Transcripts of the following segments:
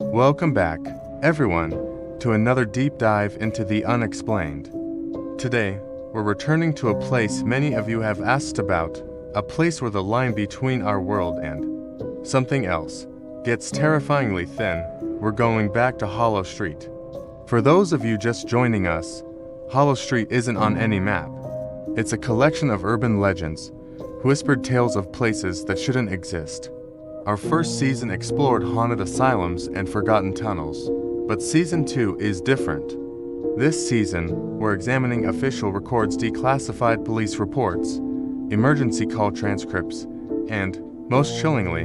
Welcome back, everyone, to another deep dive into the unexplained. Today, we're returning to a place many of you have asked about, a place where the line between our world and something else gets terrifyingly thin. We're going back to Hollow Street. For those of you just joining us, Hollow Street isn't on any map. It's a collection of urban legends, whispered tales of places that shouldn't exist. Our first season explored haunted asylums and forgotten tunnels, but season 2 is different. This season, we're examining official records, declassified police reports, emergency call transcripts, and, most chillingly,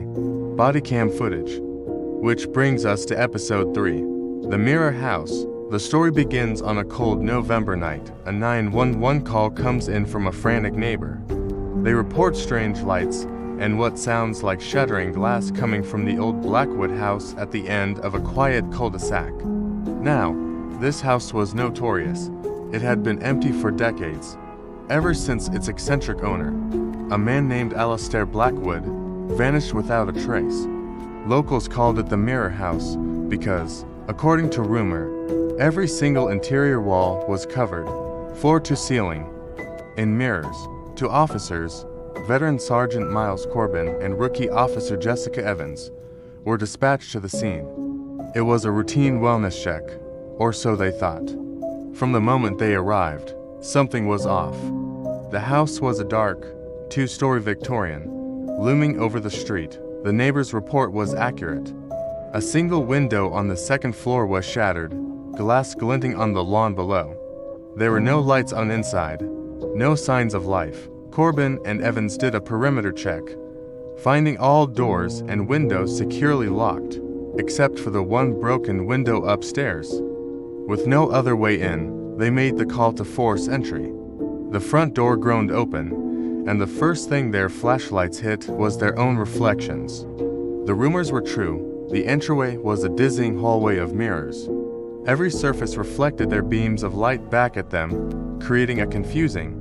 body cam footage. Which brings us to episode 3, The Mirror House. The story begins on a cold November night. A 911 call comes in from a frantic neighbor. They report strange lights and what sounds like shattering glass coming from the old Blackwood house at the end of a quiet cul-de-sac. Now, this house was notorious. It had been empty for decades, ever since its eccentric owner, a man named Alistair Blackwood, vanished without a trace. Locals called it the Mirror House because, according to rumor, every single interior wall was covered, floor to ceiling, in mirrors. To officers, veteran Sergeant Miles Corbin and rookie officer Jessica Evans were dispatched to the scene. It was a routine wellness check, or so they thought. From the moment they arrived, something was off. The house was a dark, two-story Victorian, looming over the street. The neighbor's report was accurate. A single window on the second floor was shattered, glass glinting on the lawn below. There were no lights on inside, no signs of life. Corbin and Evans did a perimeter check, finding all doors and windows securely locked, except for the one broken window upstairs. With no other way in, they made the call to force entry. The front door groaned open, and the first thing their flashlights hit was their own reflections. The rumors were true. The entryway was a dizzying hallway of mirrors. Every surface reflected their beams of light back at them, creating a confusing,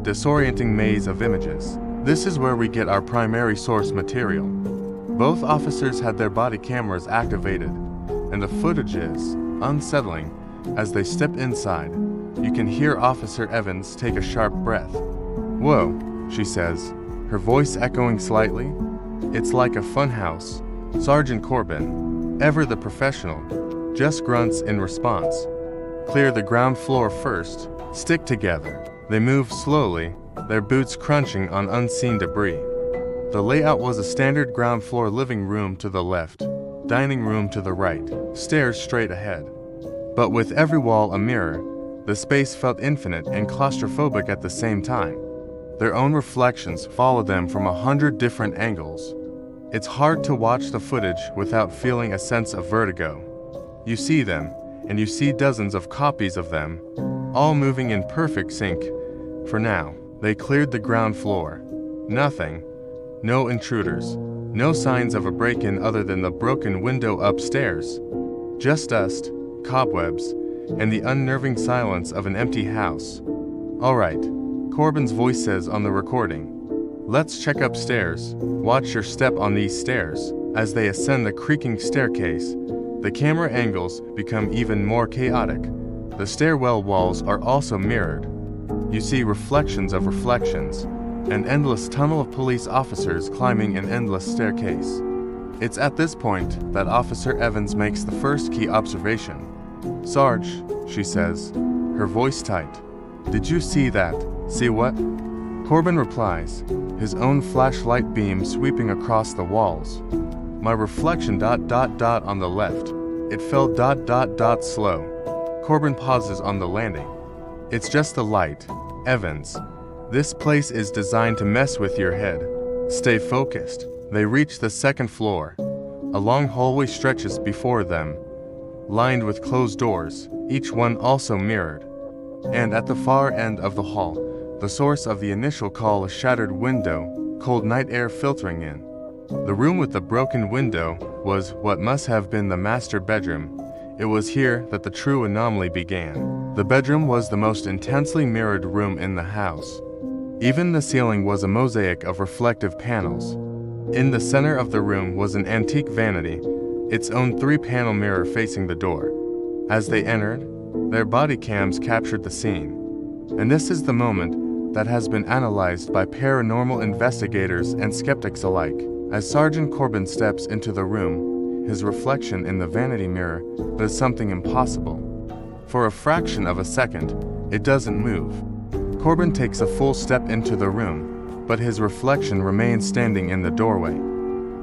disorienting maze of images. This is where we get our primary source material. Both officers had their body cameras activated, and the footage is unsettling. As they step inside, you can hear Officer Evans take a sharp breath. "Whoa," she says, her voice echoing slightly. "It's like a funhouse." Sergeant Corbin, ever the professional, just grunts in response. "Clear the ground floor first. Stick together." They moved slowly, their boots crunching on unseen debris. The layout was a standard ground floor: living room to the left, dining room to the right, stairs straight ahead. But with every wall a mirror, the space felt infinite and claustrophobic at the same time. Their own reflections followed them from 100 different angles. It's hard to watch the footage without feeling a sense of vertigo. You see them, and you see dozens of copies of them, all moving in perfect sync. For now, they cleared the ground floor. Nothing. No intruders. No signs of a break-in other than the broken window upstairs. Just dust, cobwebs, and the unnerving silence of an empty house. "All right," Corbin's voice says on the recording. "Let's check upstairs. Watch your step on these stairs." As they ascend the creaking staircase, the camera angles become even more chaotic. The stairwell walls are also mirrored. You see reflections of reflections, an endless tunnel of police officers climbing an endless staircase. It's at this point that Officer Evans makes the first key observation. "Sarge," she says, her voice tight. "Did you see that?" "See what?" Corbin replies, his own flashlight beam sweeping across the walls. "My reflection on the left. It fell slow." Corbin pauses on the landing. "It's just the light, Evans. This place is designed to mess with your head. Stay focused." They reach the second floor. A long hallway stretches before them, lined with closed doors, each one also mirrored. And at the far end of the hall, the source of the initial call: a shattered window, cold night air filtering in. The room with the broken window was what must have been the master bedroom. It was here that the true anomaly began. The bedroom was the most intensely mirrored room in the house. Even the ceiling was a mosaic of reflective panels. In the center of the room was an antique vanity, its own 3-panel mirror facing the door. As they entered, their body cams captured the scene. And this is the moment that has been analyzed by paranormal investigators and skeptics alike. As Sergeant Corbin steps into the room, his reflection in the vanity mirror does something impossible. For a fraction of a second, it doesn't move. Corbin takes a full step into the room, but his reflection remains standing in the doorway.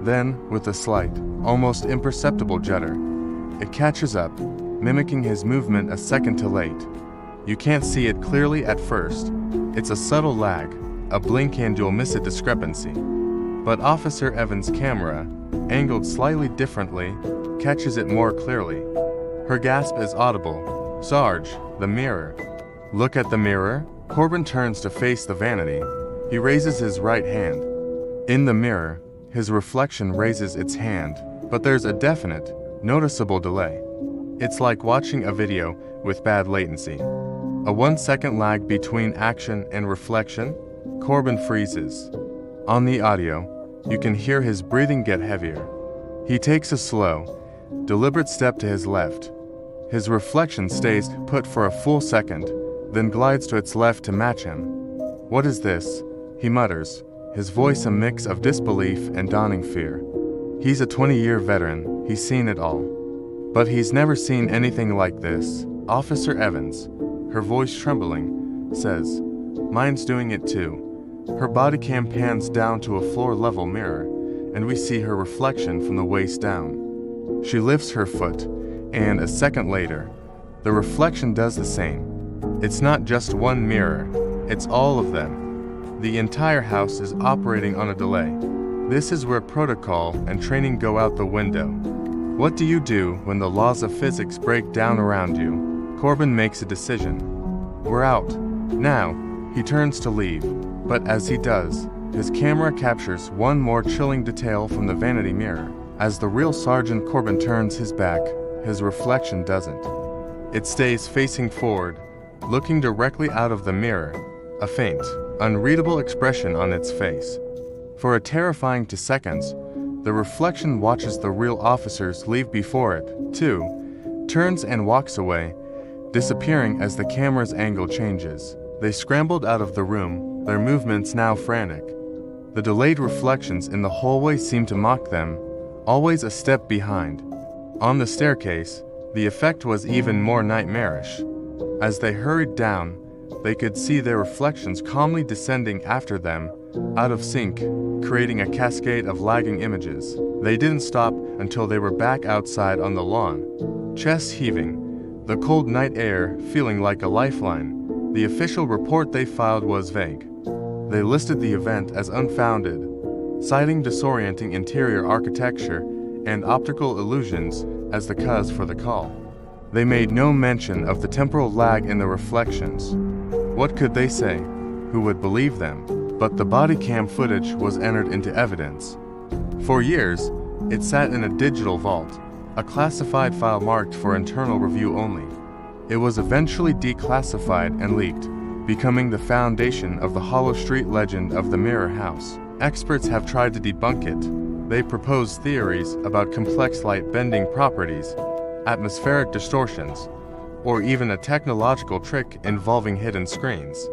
Then, with a slight, almost imperceptible judder, it catches up, mimicking his movement a second too late. You can't see it clearly at first. It's a subtle lag, a blink and you'll miss a discrepancy. But Officer Evans' camera, angled slightly differently, catches it more clearly. Her gasp is audible. "Sarge, the mirror." "Look at the mirror." Corbin turns to face the vanity. He raises his right hand. In the mirror, his reflection raises its hand, but there's a definite, noticeable delay. It's like watching a video with bad latency. A 1-second lag between action and reflection. Corbin freezes. On the audio, you can hear his breathing get heavier. He takes a slow, deliberate step to his left. His reflection stays put for a full second, then glides to its left to match him. "What is this?" he mutters, his voice a mix of disbelief and dawning fear. He's a 20-year veteran, he's seen it all. But he's never seen anything like this. Officer Evans, her voice trembling, says, "Mine's doing it too." Her body cam pans down to a floor-level mirror, and we see her reflection from the waist down. She lifts her foot, and a second later, the reflection does the same. It's not just one mirror, it's all of them. The entire house is operating on a delay. This is where protocol and training go out the window. What do you do when the laws of physics break down around you? Corbin makes a decision. "We're out. Now." He turns to leave, but as he does, his camera captures one more chilling detail from the vanity mirror. As the real Sergeant Corbin turns his back, his reflection doesn't. It stays facing forward, looking directly out of the mirror, a faint, unreadable expression on its face. For a terrifying 2 seconds, the reflection watches the real officers leave before it, too, turns and walks away, disappearing as the camera's angle changes. They scrambled out of the room, their movements now frantic. The delayed reflections in the hallway seem to mock them, always a step behind. On the staircase, the effect was even more nightmarish. As they hurried down, they could see their reflections calmly descending after them, out of sync, creating a cascade of lagging images. They didn't stop until they were back outside on the lawn, chest heaving, the cold night air feeling like a lifeline. The official report they filed was vague. They listed the event as unfounded, citing disorienting interior architecture and optical illusions as the cause for the call. They made no mention of the temporal lag in the reflections. What could they say? Who would believe them? But the body cam footage was entered into evidence. For years, it sat in a digital vault, a classified file marked for internal review only. It was eventually declassified and leaked, becoming the foundation of the Hollow Street legend of the Mirror House. Experts have tried to debunk it. They propose theories about complex light-bending properties, atmospheric distortions, or even a technological trick involving hidden screens.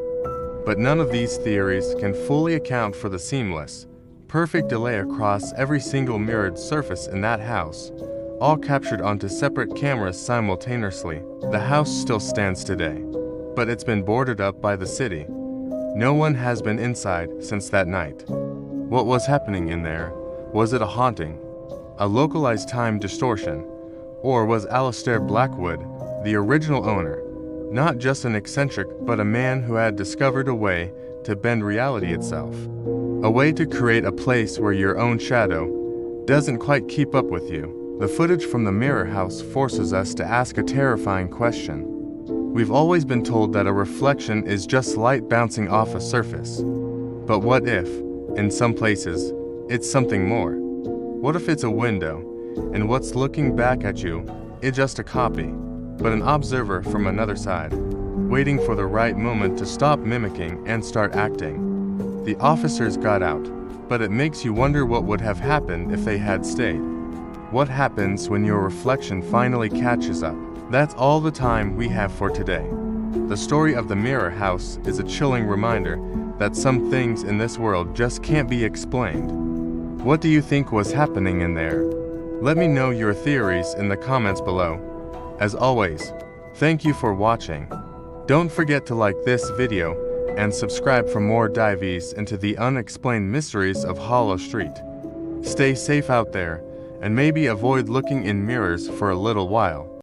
But none of these theories can fully account for the seamless, perfect delay across every single mirrored surface in that house, all captured onto separate cameras simultaneously. The house still stands today, but it's been boarded up by the city. No one has been inside since that night. What was happening in there? Was it a haunting, a localized time distortion, or was Alistair Blackwood, the original owner, not just an eccentric but a man who had discovered a way to bend reality itself? A way to create a place where your own shadow doesn't quite keep up with you. The footage from the Mirror House forces us to ask a terrifying question. We've always been told that a reflection is just light bouncing off a surface. But what if, in some places, it's something more? What if it's a window, and what's looking back at you is just a copy, but an observer from another side, waiting for the right moment to stop mimicking and start acting? The officers got out, but it makes you wonder what would have happened if they had stayed. What happens when your reflection finally catches up? That's all the time we have for today. The story of the Mirror House is a chilling reminder that some things in this world just can't be explained. What do you think was happening in there? Let me know your theories in the comments below. As always, thank you for watching. Don't forget to like this video and subscribe for more dives into the unexplained mysteries of Hollow Street. Stay safe out there, and maybe avoid looking in mirrors for a little while.